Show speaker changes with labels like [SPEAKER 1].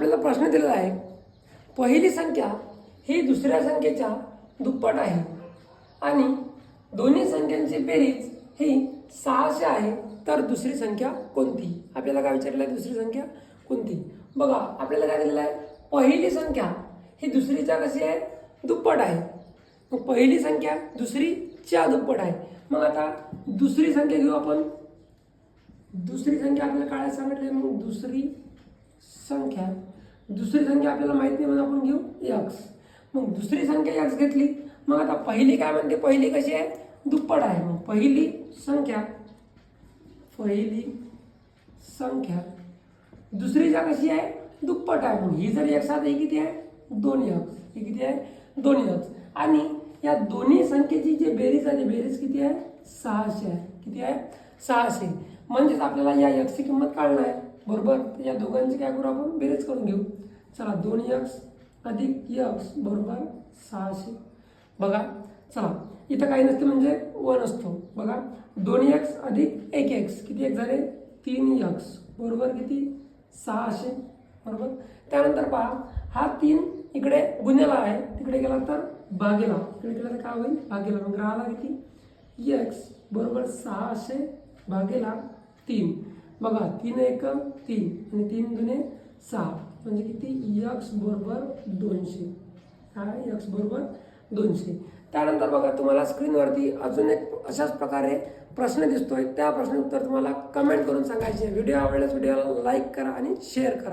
[SPEAKER 1] आपल्याला प्रश्न दिलेला आहे, पहिली संख्या ही दुसऱ्या संख्येच्या दुप्पट आहे आणि दोन्ही संख्यांची बेरीज ही 600 आहे, तर दुसरी संख्या कोणती? आपल्याला काय विचारलं आहे, दुसरी संख्या कोणती? बघा आपल्याला काय दिलेलं आहे, पहिली संख्या ही दुसरीच्या कशी आहे, दुप्पट आहे. मग पहिली संख्या दुसरीच्या दुप्पट आहे. मग आता दुसरी संख्या घेऊ आपण. दुसरी संख्या आपल्याला काय सांगितलं, मग दुसरी संख्या आपल्याला माहित नाही, मग आपण घेऊ x. मग दुसरी संख्या x घेतली. मग आता पहिली काय म्हणते, पहिली कशी आहे, दुप्पट आहे. मग पहिली संख्या दुसरीच्या कशी आहे, दुप्पट आहे. मग ही जर x आहे, ही किती आहे, 2x. ही किती आहे, 2x. आणि या दोन्ही संख्येची जी बेरीज आहे, बेरीज किती आहे, 600 आहे. किती आहे, 600. म्हणजेच आपल्याला या x ची किंमत काढणार आहे, बरोबर. तर या दोघांची काय करू, आपण बेरीज करून घेऊ. चला 2x अधिक x बरोबर 600. बघा चला इथं काही नसते म्हणजे 1 असतो. बघा 2x अधिक 1x किती x झाले, 3x बरोबर किती, 600 बरोबर. त्यानंतर पहा हा 3 इकडे गुन्हेला आहे, तिकडे गेला तर भागेला, इकडे गेला तर काय होईल, भागेला. मग राहिला किती, x बरोबर 600 भागेला 3. बघा 3 1 3 आणि 3 दुने 6 म्हणजे किती, x बरोबर 200. काय, x बरोबर 200. त्यानंतर बघा तुम्हाला स्क्रीनवरती अजून एक अशाच प्रकारे प्रश्न दिसतोय. त्या प्रश्नाचं उत्तर तुम्हाला कमेंट करून सांगायचे. व्हिडिओ आवडल्यास व्हिडिओला लाईक करा आणि शेअर करा.